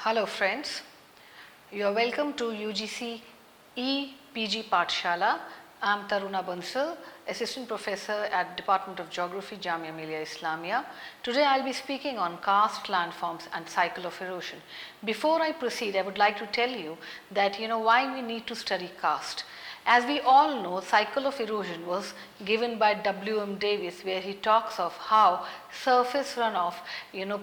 Hello friends, you are welcome to UGC EPG Pathshala. I am Taruna Bansal, Assistant Professor at Department of Geography, Jamia Millia Islamia. Today I will be speaking on karst landforms and cycle of erosion. Before I proceed, I would like to tell you that why we need to study karst. As we all know, cycle of erosion was given by W.M. Davis, where he talks of how surface runoff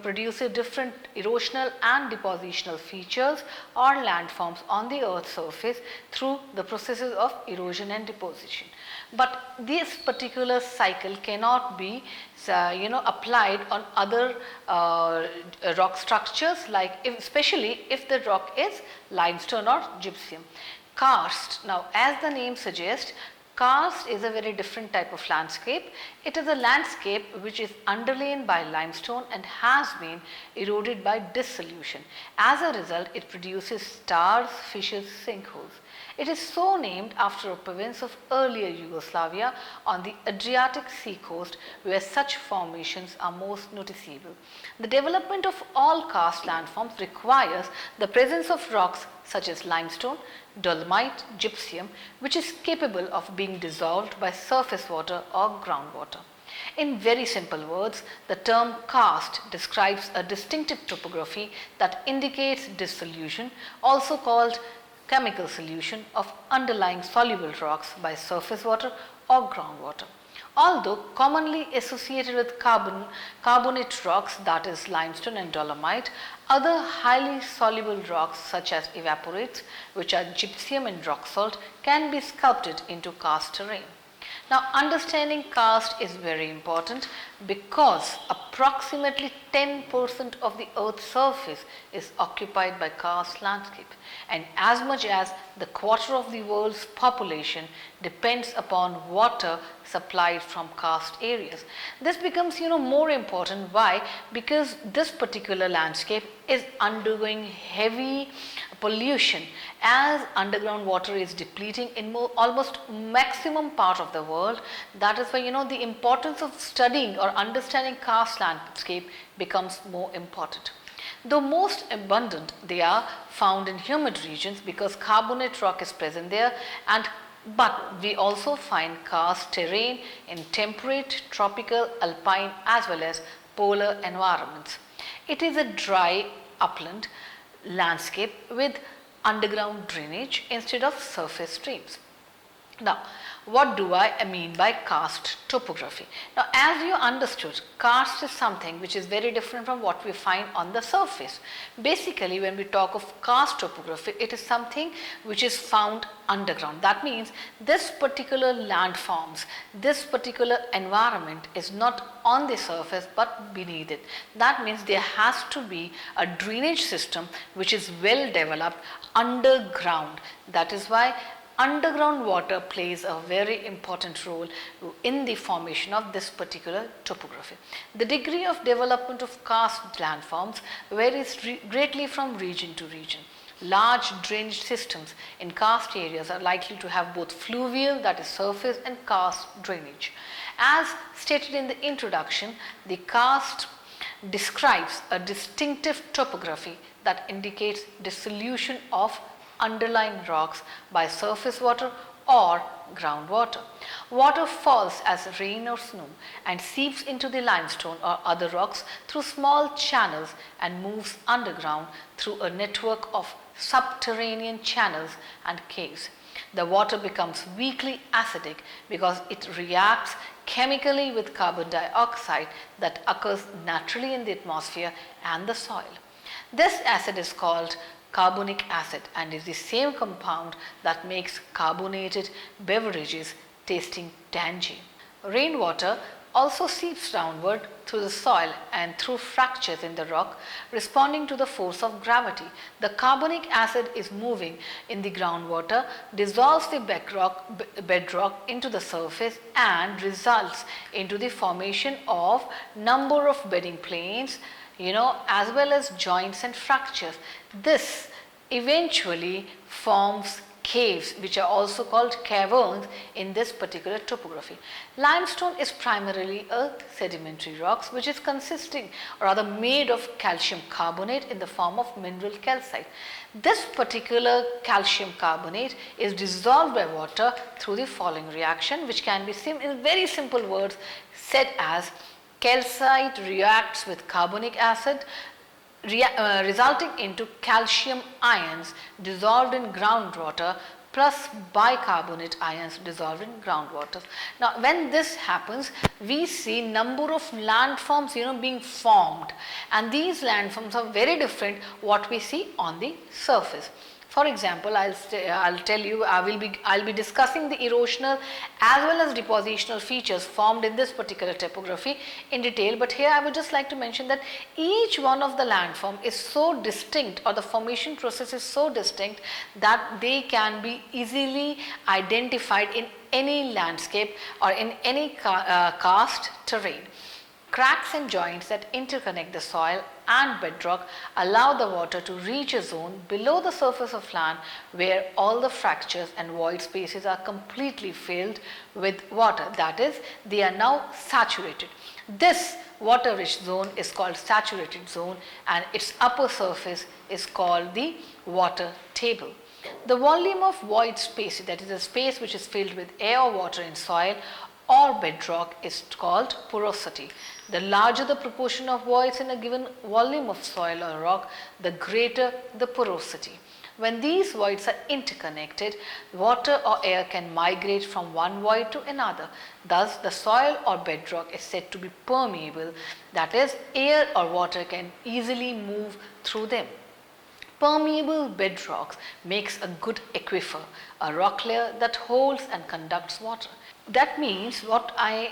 produces different erosional and depositional features or landforms on the earth's surface through the processes of erosion and deposition. But this particular cycle cannot be applied on other rock structures, like especially if the rock is limestone or gypsum. Karst, now as the name suggests, karst is a very different type of landscape. It is a landscape which is underlain by limestone and has been eroded by dissolution. As a result, it produces stars, fissures, sinkholes. It is so named after a province of earlier Yugoslavia on the Adriatic sea coast, where such formations are most noticeable. The development of all karst landforms requires the presence of rocks such as limestone, dolomite, gypsum, which is capable of being dissolved by surface water or groundwater. In very simple words, the term karst describes a distinctive topography that indicates dissolution, also called chemical solution of underlying soluble rocks by surface water or groundwater. Although commonly associated with carbonate rocks, that is limestone and dolomite, other highly soluble rocks such as evaporates, which are gypsum and rock salt, can be sculpted into karst terrain. Now, understanding karst is very important because approximately 10% of the earth's surface is occupied by karst landscape, and as much as the quarter of the world's population depends upon water supplied from karst areas. This becomes more important. Why? Because this particular landscape is undergoing heavy pollution as underground water is depleting in almost maximum part of the world. That is why the importance of studying or understanding karst landscape becomes more important. Though most abundant, they are found in humid regions because carbonate rock is present there, but we also find karst terrain in temperate, tropical, alpine as well as polar environments. It is a dry upland landscape with underground drainage instead of surface streams. Now, what do I mean by karst topography? Now, as you understood, karst is something which is very different from what we find on the surface. Basically, when we talk of karst topography, it is something which is found underground. That means this particular landforms, this particular environment is not on the surface but beneath it. That means there has to be a drainage system which is well developed underground. That is why underground water plays a very important role in the formation of this particular topography. The degree of development of karst landforms varies greatly from region to region. Large drainage systems in karst areas are likely to have both fluvial, that is surface, and karst drainage. As stated in the introduction, the karst describes a distinctive topography that indicates dissolution of underlying rocks by surface water or groundwater. Water falls as rain or snow and seeps into the limestone or other rocks through small channels and moves underground through a network of subterranean channels and caves. The water becomes weakly acidic because it reacts chemically with carbon dioxide that occurs naturally in the atmosphere and the soil. This acid is called carbonic acid and is the same compound that makes carbonated beverages tasting tangy. Rainwater also seeps downward through the soil and through fractures in the rock, responding to the force of gravity. The carbonic acid is moving in the groundwater, dissolves the bedrock into the surface and results into the formation of number of bedding planes, as well as joints and fractures. This eventually forms caves, which are also called caverns in this particular topography. Limestone is primarily a sedimentary rocks which is consisting or rather made of calcium carbonate in the form of mineral calcite. This particular calcium carbonate is dissolved by water through the following reaction, which can be seen in very simple words said as: calcite reacts with carbonic acid, resulting into calcium ions dissolved in groundwater plus bicarbonate ions dissolved in groundwater. Now, when this happens, we see number of landforms being formed, and these landforms are very different what we see on the surface. For example, I'll tell you, I'll be discussing the erosional as well as depositional features formed in this particular topography in detail, but here I would just like to mention that each one of the landform is so distinct, or the formation process is so distinct, that they can be easily identified in any landscape or in any karst terrain. Cracks and joints that interconnect the soil and bedrock allow the water to reach a zone below the surface of land where all the fractures and void spaces are completely filled with water. That is, they are now saturated. This water rich zone is called saturated zone, and its upper surface is called the water table. The volume of void space, that is a space which is filled with air or water in soil or bedrock, is called porosity. The larger the proportion of voids in a given volume of soil or rock, the greater the porosity. When these voids are interconnected, water or air can migrate from one void to another. Thus, the soil or bedrock is said to be permeable, that is, air or water can easily move through them. Permeable bedrocks makes a good aquifer, a rock layer that holds and conducts water. That means what I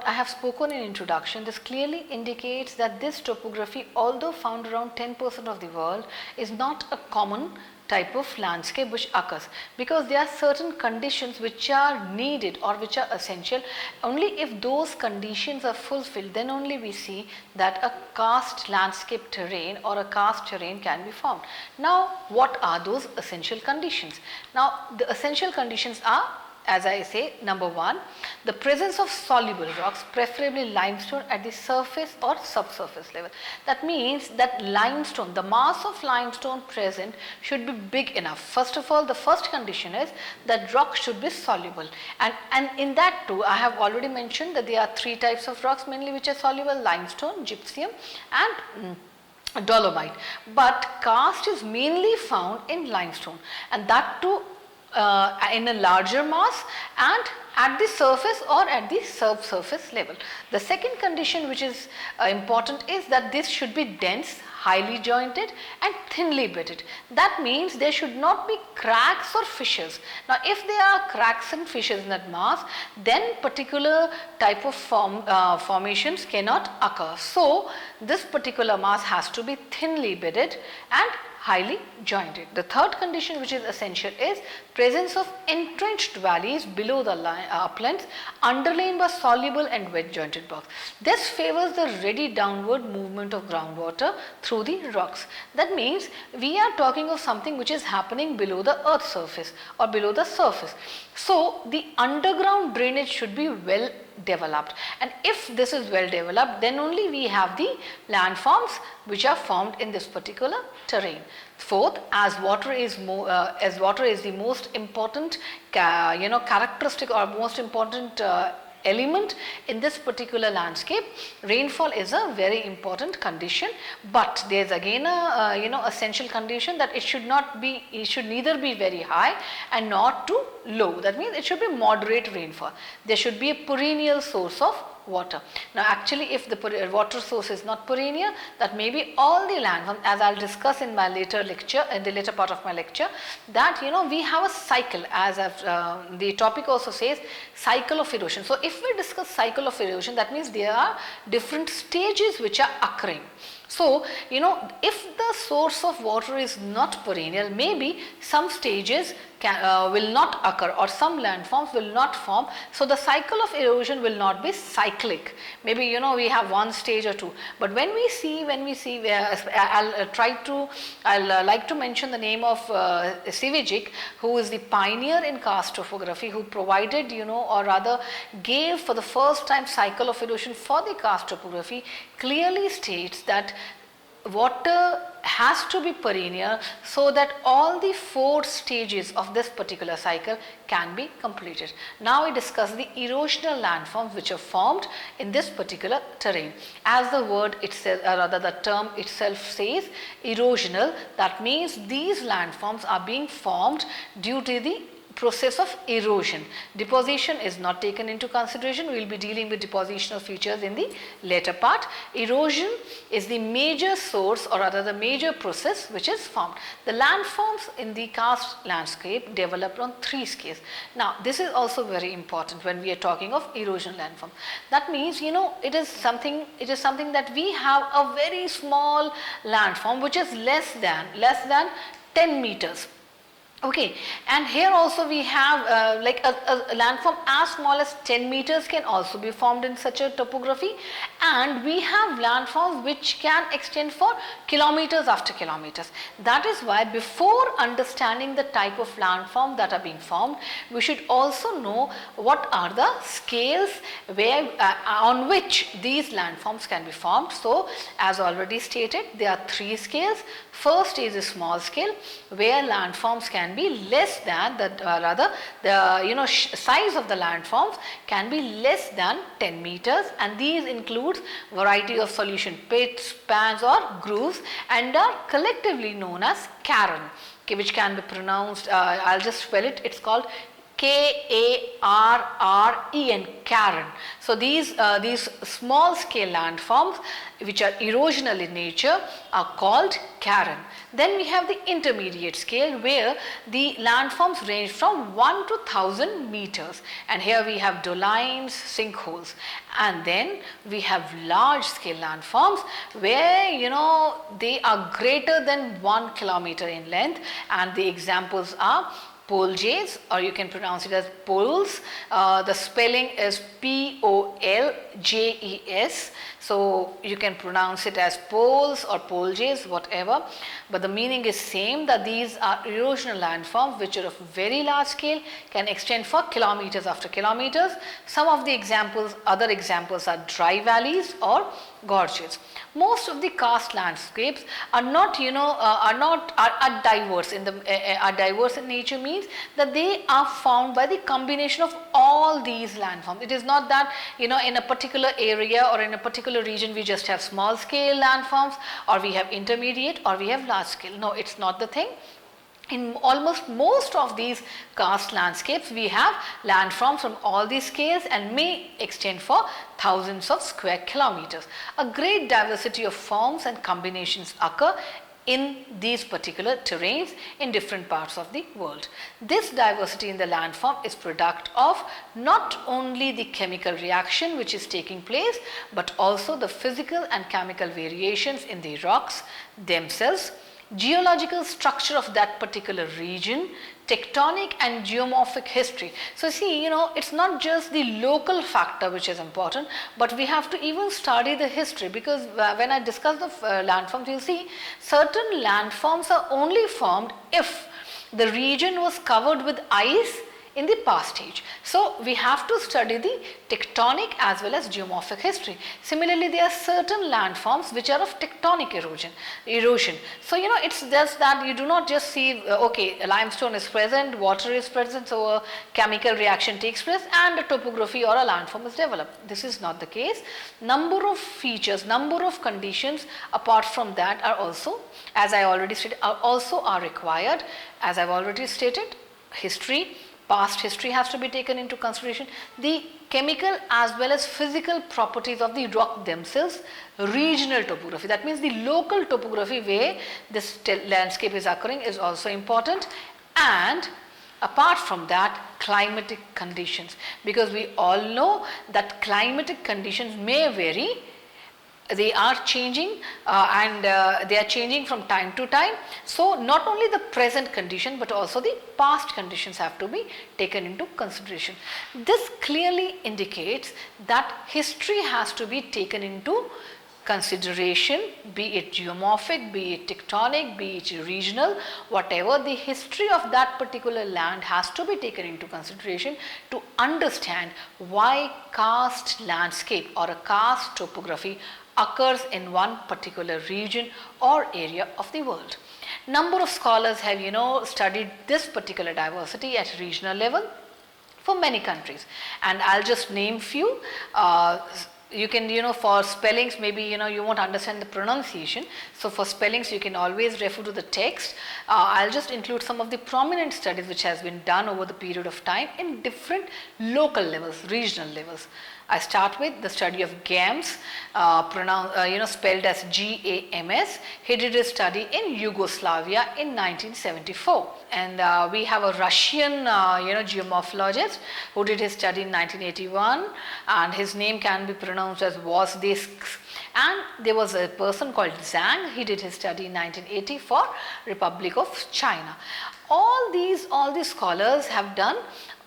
have spoken in introduction, this clearly indicates that this topography, although found around 10% of the world, is not a common type of landscape which occurs, because there are certain conditions which are needed or which are essential. Only if those conditions are fulfilled, then only we see that a karst landscape terrain or a karst terrain can be formed. Now, what are those essential conditions? Now, the essential conditions are, as I say, number one, the presence of soluble rocks, preferably limestone at the surface or subsurface level. That means that limestone, the mass of limestone present should be big enough. First of all, the first condition is that rock should be soluble, and in that too, I have already mentioned that there are three types of rocks mainly which are soluble: limestone, gypsum and dolomite. But karst is mainly found in limestone, and that too in a larger mass and at the surface or at the subsurface level. The second condition which is important is that this should be dense, highly jointed and thinly bedded. That means there should not be cracks or fissures. Now, if there are cracks and fissures in that mass, then particular type of formations cannot occur. So, this particular mass has to be thinly bedded and highly jointed. The third condition which is essential is presence of entrenched valleys below the uplands underlain by soluble and wet jointed rocks. This favors the ready downward movement of groundwater through the rocks. That means we are talking of something which is happening below the earth surface or below the surface. So, the underground drainage should be well developed, and if this is well developed, then only we have the landforms which are formed in this particular terrain. Fourth, as water is the most important characteristic or most important element in this particular landscape, rainfall is a very important condition, but there is again a essential condition that it should neither be very high and not too low. That means it should be moderate rainfall. There should be a perennial source of water. Now, actually, if the water source is not perennial, that may be all the land, as I will discuss in my later lecture, in the later part of my lecture, that we have a cycle, as the topic also says, cycle of erosion. So, if we discuss cycle of erosion, that means there are different stages which are occurring. So, if the source of water is not perennial, maybe some stages will not occur, or some landforms will not form. So, the cycle of erosion will not be cyclic. Maybe we have one stage or two, but when we see I'll like to mention the name of Sivijik, who is the pioneer in karst topography, who provided or rather gave for the first time cycle of erosion for the karst topography. Clearly states that water has to be perennial so that all the 4 stages of this particular cycle can be completed. Now we discuss the erosional landforms which are formed in this particular terrain. As the word itself, or rather the term itself says, erosional, that means these landforms are being formed due to the process of erosion. Deposition is not taken into consideration. We will be dealing with depositional features in the later part. Erosion is the major source, or rather the major process which is formed. The landforms in the karst landscape developed on 3 scales. Now this is also very important when we are talking of erosion landform. That means it is something that we have a very small landform which is less than 10 meters. Okay, and here also we have like a landform as small as 10 meters can also be formed in such a topography, and we have landforms which can extend for kilometers after kilometers. That is why before understanding the type of landform that are being formed, we should also know what are the scales where on which these landforms can be formed. So as already stated, there are 3 scales. First is a small scale where landforms can be less than the size of the landforms can be less than 10 meters, and these include variety of solution pits, pans or grooves, and are collectively known as cairn, which can be pronounced, I'll just spell it, it's called Karren, cairn. So these small scale landforms which are erosional in nature are called cairn. Then we have the intermediate scale where the landforms range from 1 to 1000 meters, and here we have dolines, sinkholes. And then we have large scale landforms where they are greater than 1 kilometer in length, and the examples are Poljes, or you can pronounce it as poles. The spelling is Poljes, so you can pronounce it as poles or poljes, whatever, but the meaning is same, that these are erosional landforms which are of very large scale, can extend for kilometers after kilometers. Some of the other examples are dry valleys or gorges. Most of the karst landscapes are not are diverse in nature, means that they are formed by the combination of all these landforms. It is not that in a particular area or in a particular region we just have small scale landforms, or we have intermediate, or we have large scale. No, it's not the thing. In almost most of these karst landscapes, we have landforms from all these scales and may extend for thousands of square kilometers. A great diversity of forms and combinations occur in these particular terrains in different parts of the world. This diversity in the landform is product of not only the chemical reaction which is taking place, but also the physical and chemical variations in the rocks themselves, geological structure of that particular region, tectonic and geomorphic history. So see, it's not just the local factor which is important, but we have to even study the history, because when I discuss the landforms, you'll see certain landforms are only formed if the region was covered with ice in the past age. So we have to study the tectonic as well as geomorphic history. Similarly, there are certain landforms which are of tectonic erosion. So it's just that you do not just see okay, limestone is present, water is present, so a chemical reaction takes place and a topography or a landform is developed. This is not the case. Number of features, number of conditions apart from that are also, as I already stated, are required. As I've already stated, history, past history has to be taken into consideration, the chemical as well as physical properties of the rock themselves, regional topography, that means the local topography where this landscape is occurring is also important, and apart from that, climatic conditions, because we all know that climatic conditions may vary they are changing and they are changing from time to time. So, not only the present condition, but also the past conditions have to be taken into consideration. This clearly indicates that history has to be taken into consideration, be it geomorphic, be it tectonic, be it regional, whatever, the history of that particular land has to be taken into consideration to understand why karst landscape or a karst topography occurs in one particular region or area of the world. Number of scholars have studied this particular diversity at regional level for many countries, and I'll just name few. You can, for spellings, maybe, you won't understand the pronunciation. So, for spellings, you can always refer to the text. I'll just include some of the prominent studies which has been done over the period of time in different local levels, regional levels. I start with the study of Gams, spelled as G-A-M-S. He did his study in Yugoslavia in 1974. And we have a Russian, geomorphologist who did his study in 1981, and his name can be pronounced as Wozdesks. And there was a person called Zhang. He did his study in 1980 for Republic of China. All these scholars have done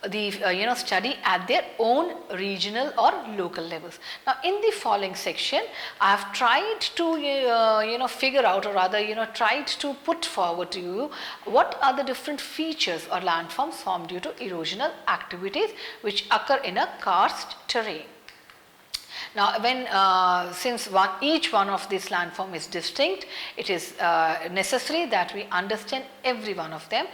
the study at their own regional or local levels. Now, in the following section, I have tried to figure out, or rather tried to put forward to you what are the different features or landforms formed due to erosional activities which occur in a karst terrain. Now, since each one of these landform is distinct, it is necessary that we understand every one of them.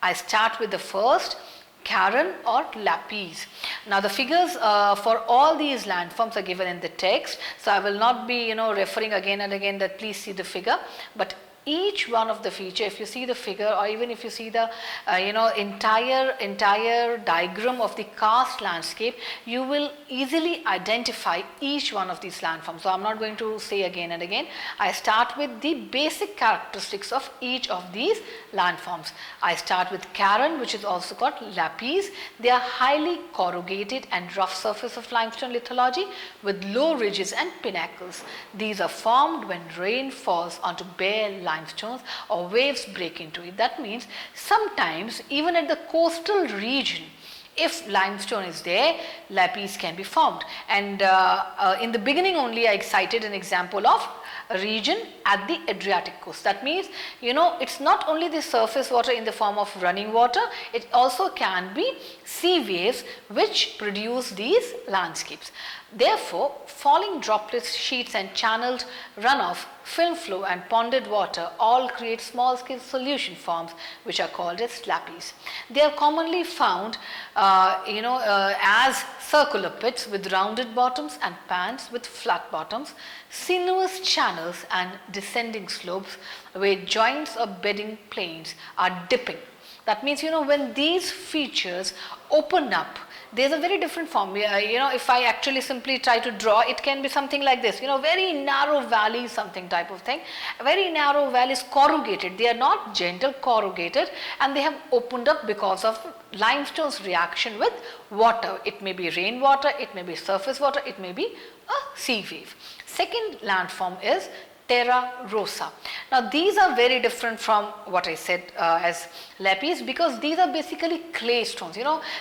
I start with the first, Caron or Lapis. Now, the figures for all these landforms are given in the text, so I will not be referring again and again that please see the figure, but each one of the feature, if you see the figure, or even if you see the entire diagram of the karst landscape, you will easily identify each one of these landforms. So, I am not going to say again and again. I start with the basic characteristics of each of these landforms. I start with Caron, which is also called Lapis. They are highly corrugated and rough surface of limestone lithology with low ridges and pinnacles. These are formed when rain falls onto bare limestones or waves break into it. That means sometimes even at the coastal region, if limestone is there, lapis can be formed. And in the beginning only I cited an example of a region at the Adriatic coast. That means, it's not only the surface water in the form of running water, it also can be sea waves which produce these landscapes. Therefore, falling droplets, sheets and channeled runoff, film flow and ponded water all create small scale solution forms which are called as lapis. They are commonly found as circular pits with rounded bottoms and pans with flat bottoms, sinuous channels and descending slopes where joints or bedding planes are dipping. That means, when these features open up, there is a very different form. If I actually simply try to draw, it can be something like this, very narrow valleys, something type of thing. Very narrow valleys, corrugated. They are not gentle, corrugated, and they have opened up because of limestone's reaction with water. It may be rainwater, it may be surface water, it may be a sea wave. Second landform is Terra Rossa. Now, these are very different from what I said as lapis, because these are basically clay stones.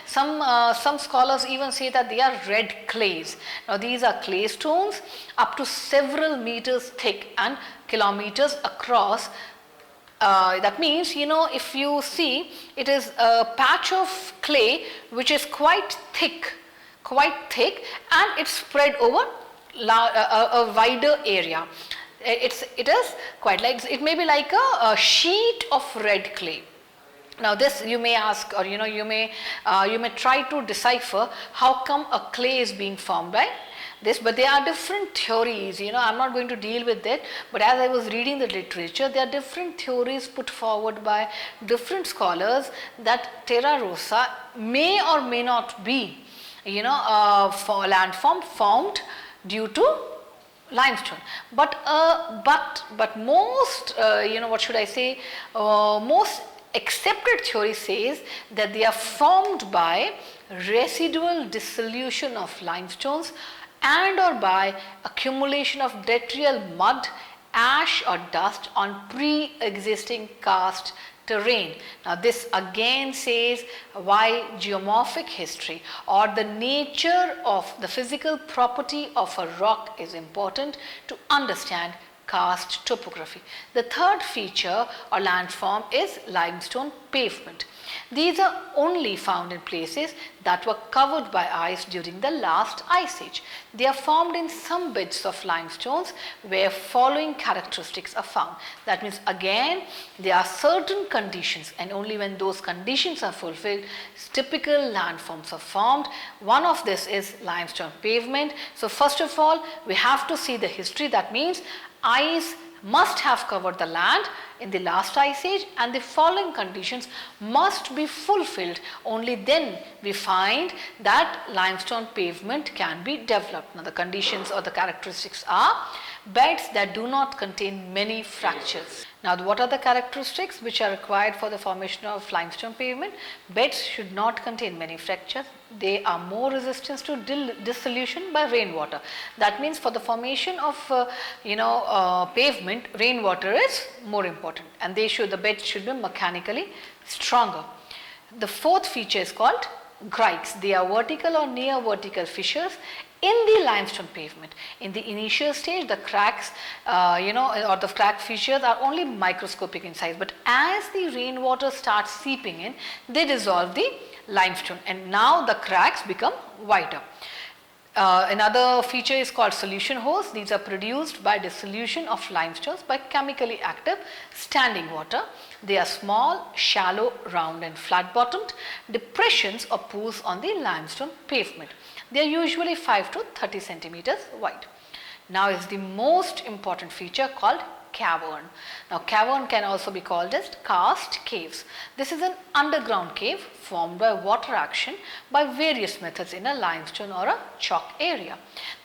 Some scholars even say that they are red clays. Now, these are clay stones up to several meters thick and kilometers across. That means, if you see, it is a patch of clay which is quite thick, and it's spread over a wider area. It is quite like, it may be like a sheet of red clay. Now, this you may ask, or you may try to decipher how come a clay is being formed by this, but there are different theories. I'm not going to deal with it, but as I was reading the literature, there are different theories put forward by different scholars that Terra Rossa may or may not be for landform formed due to limestone, but most what should I say, most accepted theory says that they are formed by residual dissolution of limestones and or by accumulation of detrital mud, ash or dust on pre-existing karst terrain. Now this again says why geomorphic history or the nature of the physical property of a rock is important to understand karst topography. The third feature or landform is limestone pavement. These are only found in places that were covered by ice during the last ice age. They are formed in some beds of limestones where following characteristics are found. That means again there are certain conditions, and only when those conditions are fulfilled typical landforms are formed. One of this is limestone pavement. So first of all we have to see the history. That means ice must have covered the land in the last ice age and the following conditions must be fulfilled. Only then we find that limestone pavement can be developed. Now the conditions or the characteristics are beds that do not contain many fractures. Now what are the characteristics which are required for the formation of limestone pavement? Beds should not contain many fractures. They are more resistant to dissolution by rainwater. That means for the formation of pavement, rainwater is more important, and the beds should be mechanically stronger. The fourth feature is called grikes. They are vertical or near vertical fissures in the limestone pavement. In the initial stage the cracks or the crack fissures are only microscopic in size, but as the rainwater starts seeping in they dissolve the limestone and now the cracks become wider. Another feature is called solution holes. These are produced by dissolution of limestones by chemically active standing water. They are small, shallow, round and flat bottomed depressions or pools on the limestone pavement. They are usually 5 to 30 centimeters wide. Now is the most important feature called cavern. Now cavern can also be called as karst caves. This is an underground cave formed by water action by various methods in a limestone or a chalk area.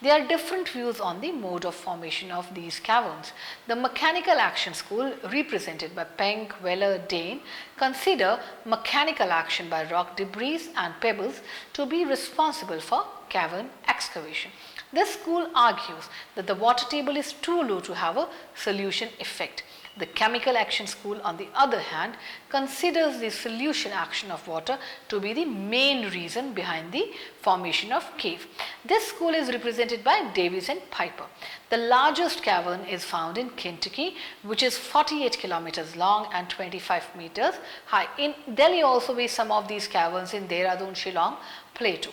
There are different views on the mode of formation of these caverns. The mechanical action school represented by Penck, Weller, Dane consider mechanical action by rock debris and pebbles to be responsible for cavern excavation. This school argues that the water table is too low to have a solution effect. The chemical action school, on the other hand, considers the solution action of water to be the main reason behind the formation of cave. This school is represented by Davis and Piper. The largest cavern is found in Kentucky, which is 48 kilometers long and 25 meters high. In Delhi also we some of these caverns in Dehradun, Shillong plateau.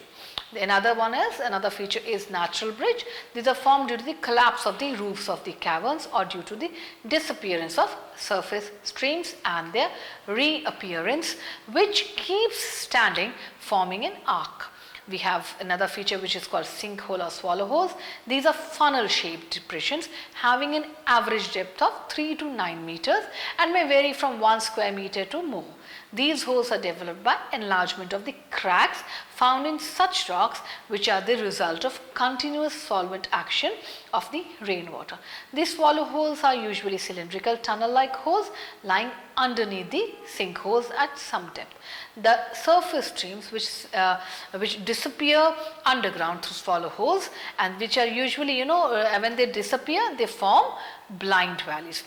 Another feature is natural bridge. These are formed due to the collapse of the roofs of the caverns or due to the disappearance of surface streams and their reappearance, which keeps standing, forming an arc. We have another feature which is called sinkhole or swallow holes. These are funnel shaped depressions having an average depth of 3 to 9 meters and may vary from 1 square meter to more. These holes are developed by enlargement of the cracks found in such rocks which are the result of continuous solvent action of the rainwater. These swallow holes are usually cylindrical tunnel-like holes lying underneath the sinkholes at some depth. The surface streams which disappear underground through swallow holes and which are usually when they disappear they form blind valleys.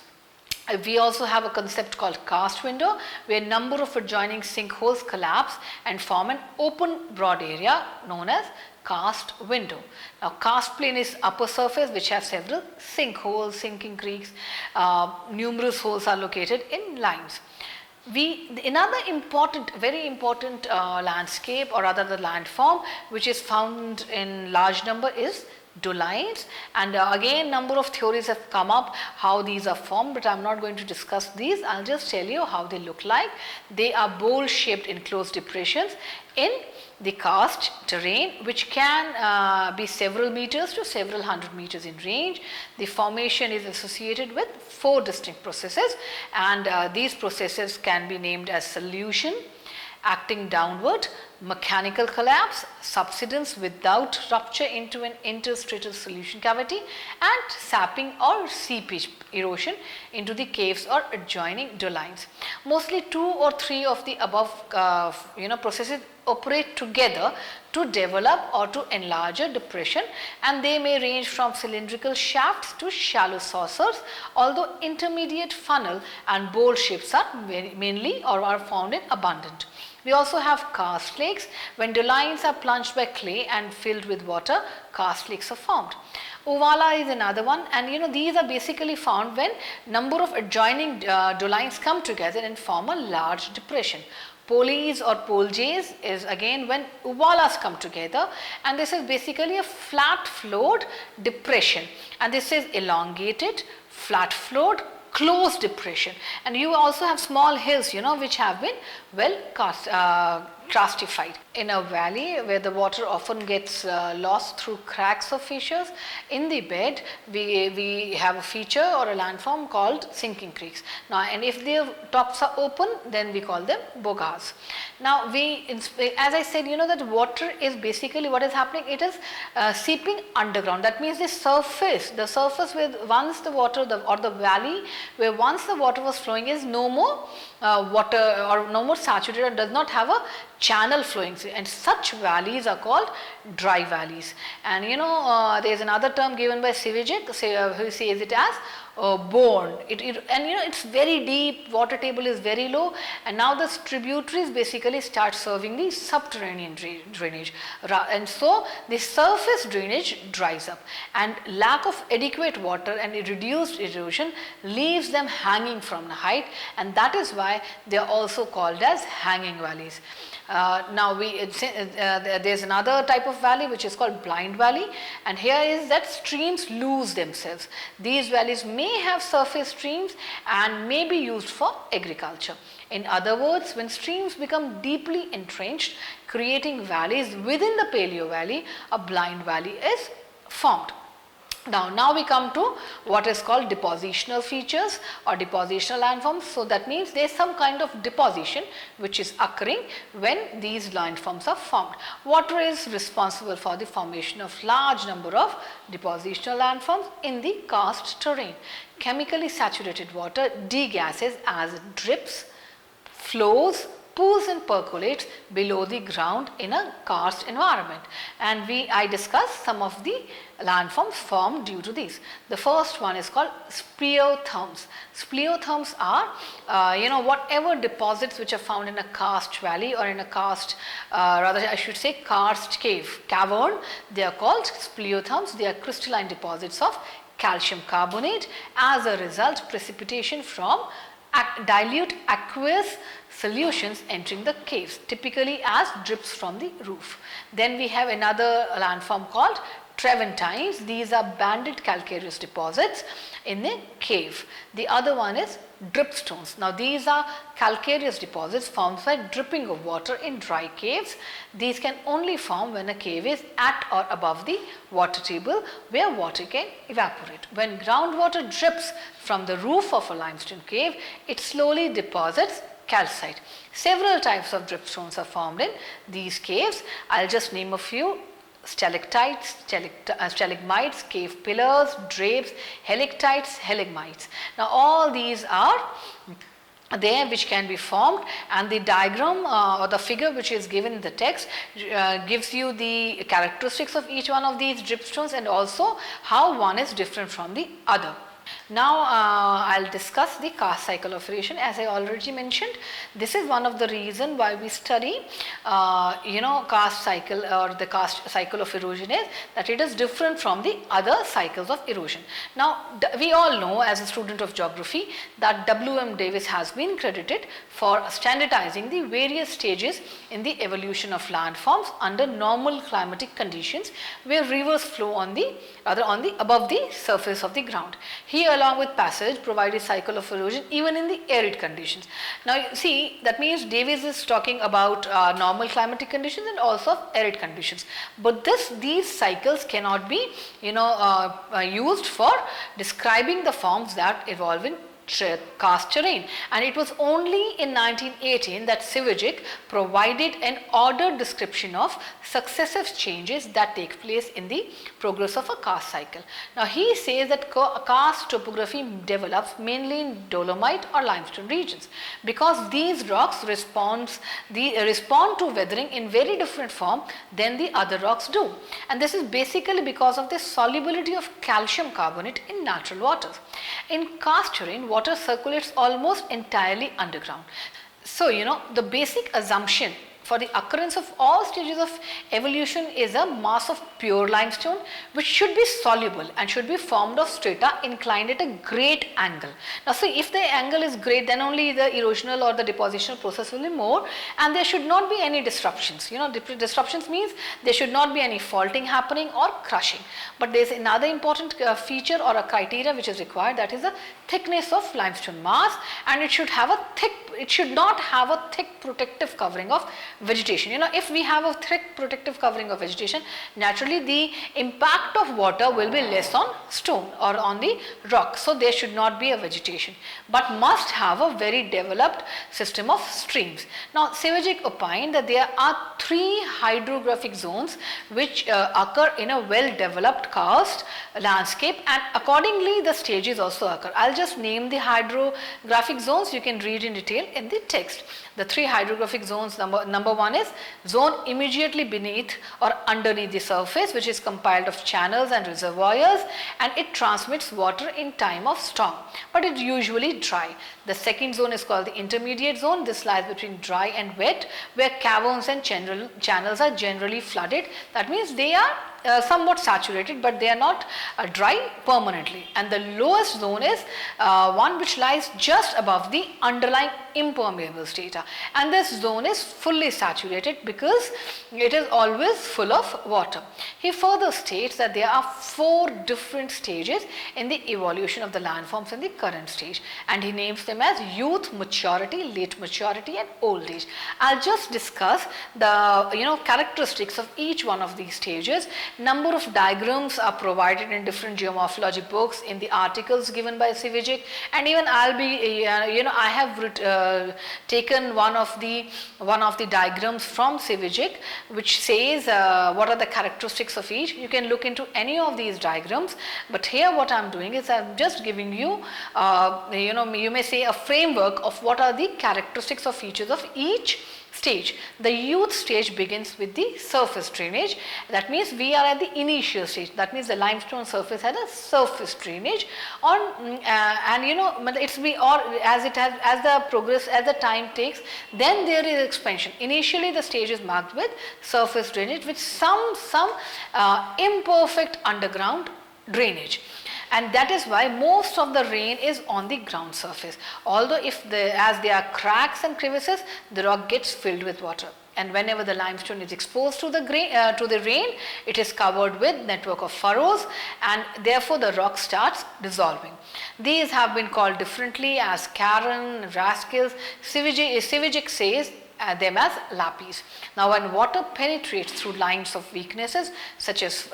We also have a concept called karst window, where number of adjoining sinkholes collapse and form an open broad area known as karst window. Now karst plain is upper surface which has several sinkholes, sinking creeks, numerous holes are located in lines. Another very important landscape or rather the landform which is found in large number is dolines, and again number of theories have come up how these are formed, but I am not going to discuss these. I will just tell you how they look like. They are bowl shaped enclosed depressions in the karst terrain which can be several meters to several hundred meters in range. The formation is associated with 4 distinct processes, and these processes can be named as solution, acting downward, mechanical collapse, subsidence without rupture into an interstratal solution cavity, and sapping or seepage erosion into the caves or adjoining dolines. Mostly 2 or 3 of the above processes operate together to develop or to enlarge a depression, and they may range from cylindrical shafts to shallow saucers, although intermediate funnel and bowl shapes are mainly or are found in abundant. We also have karst lakes. When dolines are plunged by clay and filled with water, karst lakes are formed. Uvala is another one, and these are basically found when number of adjoining dolines come together and form a large depression. Poles or poljays is again when uvalas come together, and this is basically a flat flowed depression, and this is elongated, flat flowed, closed depression. And you also have small hills which have been well classified. In a valley where the water often gets lost through cracks or fissures in the bed, we have a feature or a landform called sinking creeks. Now, and if their tops are open, then we call them bogas. Now, as I said, that water is basically what is happening. It is seeping underground. That means the surface where once the water or the valley where once the water was flowing is no more water or no more saturated, or does not have a channel flowing, and such valleys are called dry valleys. And there is another term given by Sivijek who says it as born. It's very deep, water table is very low, and now the tributaries basically start serving the subterranean drainage, and so the surface drainage dries up, and lack of adequate water and reduced erosion leaves them hanging from the height, and that is why they are also called as hanging valleys. Now there's another type of valley which is called blind valley, and here is that streams lose themselves. These valleys may have surface streams and may be used for agriculture. In other words, when streams become deeply entrenched, creating valleys within the paleo valley, a blind valley is formed. Now we come to what is called depositional features or depositional landforms. So that means there is some kind of deposition which is occurring when these landforms are formed. Water is responsible for the formation of large number of depositional landforms in the karst terrain. Chemically saturated water degasses as it drips, flows, pools and percolates below the ground in a karst environment, and I discussed some of the landforms formed due to these. The first one is called spleotherms. Spleotherms are whatever deposits which are found in a karst valley or in a karst cavern, they are called spleotherms. They are crystalline deposits of calcium carbonate. As a result, precipitation from dilute aqueous solutions entering the caves, typically as drips from the roof. Then we have another landform called treventines. These are banded calcareous deposits in a cave. The other one is dripstones. Now these are calcareous deposits formed by dripping of water in dry caves. These can only form when a cave is at or above the water table where water can evaporate. When groundwater drips from the roof of a limestone cave, it slowly deposits calcite. Several types of dripstones are formed in these caves. I'll just name a few: stalactites, stalagmites, cave pillars, drapes, helictites, heligmites. Now all these are there which can be formed, and the diagram or the figure which is given in the text gives you the characteristics of each one of these dripstones and also how one is different from the other. Now I'll discuss the karst cycle of erosion. As I already mentioned, this is one of the reason why we study karst cycle or the karst cycle of erosion is that it is different from the other cycles of erosion. Now we all know as a student of geography that W.M. Davis has been credited for standardizing the various stages in the evolution of landforms under normal climatic conditions where rivers flow above the surface of the ground. He, along with passage, provide a cycle of erosion even in the arid conditions. Now you see, that means Davis is talking about normal climatic conditions and also arid conditions, but these cycles cannot be used for describing the forms that evolve in karst terrain, and it was only in 1918 that Sivojek provided an ordered description of successive changes that take place in the progress of a karst cycle. Now he says that karst topography develops mainly in dolomite or limestone regions because these rocks respond to weathering in very different form than the other rocks do, and this is basically because of the solubility of calcium carbonate in natural waters. In karst terrain, water circulates almost entirely underground. So, the basic assumption for the occurrence of all stages of evolution is a mass of pure limestone which should be soluble and should be formed of strata inclined at a great angle. Now see, if the angle is great, then only the erosional or the depositional process will be more, and there should not be any disruptions. Disruptions means there should not be any faulting happening or crushing. But there is another important feature or a criteria which is required, that is the thickness of limestone mass, and it should not have a thick protective covering of vegetation. If we have a thick protective covering of vegetation, naturally the impact of water will be less on stone or on the rock. So there should not be a vegetation, but must have a very developed system of streams. Now Sivojek opined that there are 3 hydrographic zones which occur in a well developed karst landscape, and accordingly the stages also occur. I'll just name the hydrographic zones, you can read in detail in the text. The 3 hydrographic zones, number 1 is zone immediately beneath or underneath the surface, which is compiled of channels and reservoirs, and it transmits water in time of storm, but it usually dry. The second zone is called the intermediate zone. This lies between dry and wet, where caverns and channels are generally flooded. That means they are somewhat saturated, but they are not dry permanently. And the lowest zone is one which lies just above the underlying impermeable strata, and this zone is fully saturated because it is always full of water. He further states that there are 4 different stages in the evolution of the landforms in the current stage, and he names them as youth, maturity, late maturity and old age. I'll just discuss the characteristics of each one of these stages. Number of diagrams are provided in different geomorphology books, in the articles given by Sivojek, and even I'll be I have taken one of the diagrams from Sivojek which says what are the characteristics of each. You can look into any of these diagrams, but here what I'm doing is I'm just giving you you may say a framework of what are the characteristics of features of each stage. The youth stage begins with the surface drainage. That means we are at the initial stage. That means the limestone surface had a surface drainage and it's as the time takes, then there is expansion. Initially the stage is marked with surface drainage with some imperfect underground drainage. And that is why most of the rain is on the ground surface. Although as there are cracks and crevices, the rock gets filled with water. And whenever the limestone is exposed to the rain, it is covered with network of furrows, and therefore the rock starts dissolving. These have been called differently as cairn, rascals. Sivojek says them as lapis. Now when water penetrates through lines of weaknesses such as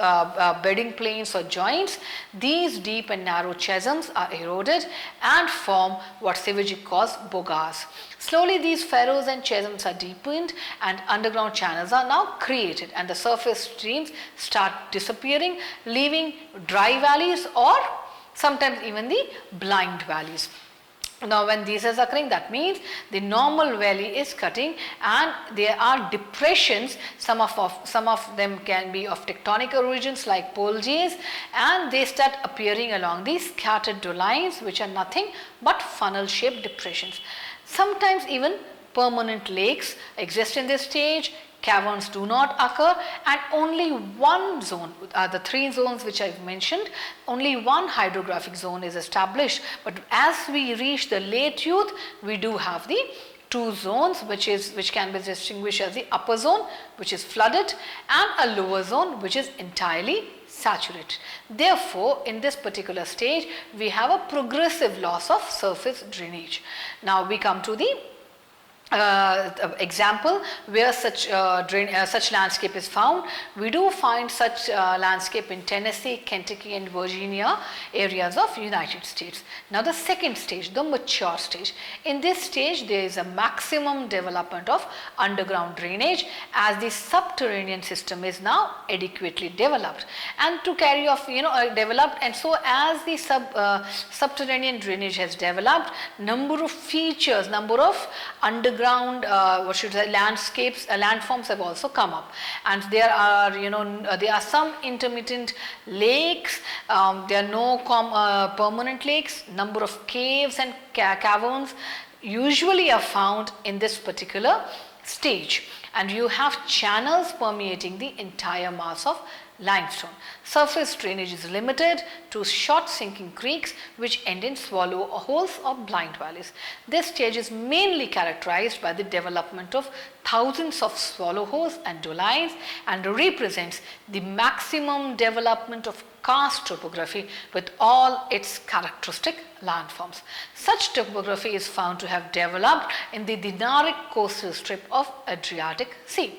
bedding planes or joints, these deep and narrow chasms are eroded and form what Sivojek calls bogas. Slowly these furrows and chasms are deepened and underground channels are now created, and the surface streams start disappearing, leaving dry valleys or sometimes even the blind valleys. Now when this is occurring, that means the normal valley is cutting and there are depressions. Some of them can be of tectonic origins like polges, and they start appearing along these scattered dolines, which are nothing but funnel shaped depressions. Sometimes even permanent lakes exist in this stage. Caverns do not occur, and only one zone, the 3 zones which I've mentioned, only one hydrographic zone is established. But as we reach the late youth, we do have the 2 zones which can be distinguished as the upper zone, which is flooded, and a lower zone which is entirely saturated. Therefore, in this particular stage, we have a progressive loss of surface drainage. Now we come to the example where such landscape is found. We do find such landscape in Tennessee, Kentucky and Virginia areas of United States. Now the second stage, the mature stage. In this stage there is a maximum development of underground drainage as the subterranean system is now adequately developed, and to carry off developed, and so as the subterranean drainage has developed, number of features, number of underground landscapes, landforms have also come up, and there are there are some intermittent lakes, there are no permanent lakes. Number of caves and caverns usually are found in this particular stage, and you have channels permeating the entire mass of limestone. Surface drainage is limited to short sinking creeks which end in swallow holes or blind valleys. This stage is mainly characterized by the development of thousands of swallow holes and dolines, and represents the maximum development of karst topography with all its characteristic landforms. Such topography is found to have developed in the Dinaric coastal strip of Adriatic Sea.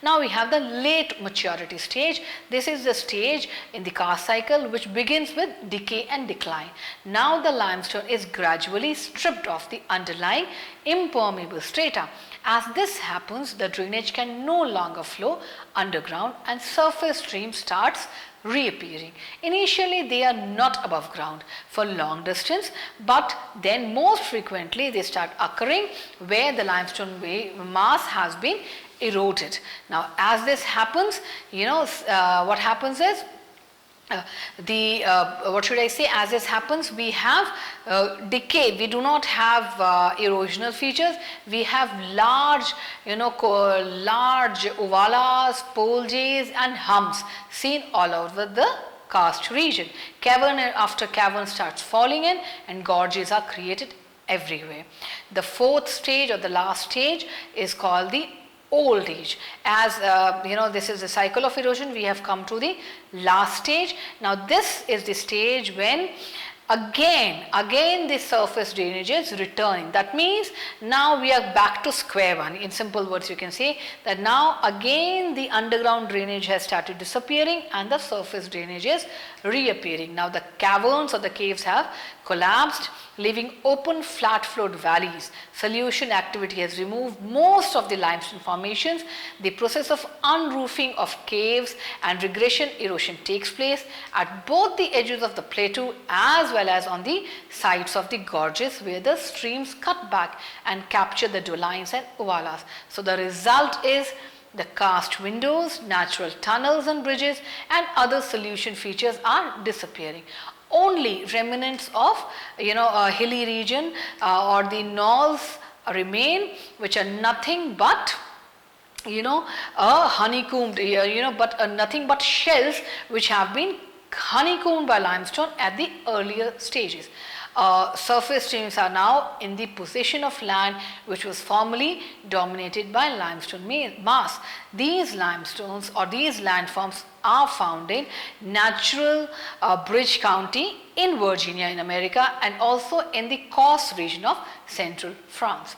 Now we have the late maturity stage. This is the stage in the karst cycle which begins with decay and decline. Now the limestone is gradually stripped of the underlying impermeable strata. As this happens, the drainage can no longer flow underground and surface stream starts reappearing. Initially they are not above ground for long distance, but then most frequently they start occurring where the limestone mass has been eroded. Now as this happens, what happens is as this happens, we have decay. We do not have erosional features. We have large ovalas, polges and humps seen all over the karst region. Cavern after cavern starts falling in and gorges are created everywhere. The fourth stage or the last stage is called the old age. As this is the cycle of erosion, we have come to the last stage. Now this is the stage when again the surface drainage is returning. That means now we are back to square one. In simple words, you can say that now again the underground drainage has started disappearing and the surface drainage is reappearing. Now the caverns or the caves have collapsed, leaving open flat flowed valleys. Solution activity has removed most of the limestone formations. The process of unroofing of caves and regression erosion takes place at both the edges of the plateau as well as on the sides of the gorges where the streams cut back and capture the dolines and ovalas. So the result is the karst windows, natural tunnels and bridges and other solution features are disappearing. Only remnants of a hilly region or the knolls remain, which are nothing but a honeycombed nothing but shells which have been honeycombed by limestone at the earlier stages. Surface streams are now in the possession of land which was formerly dominated by limestone mass. These limestones or these landforms are found in natural Bridge County in Virginia in America and also in the Causse region of central France.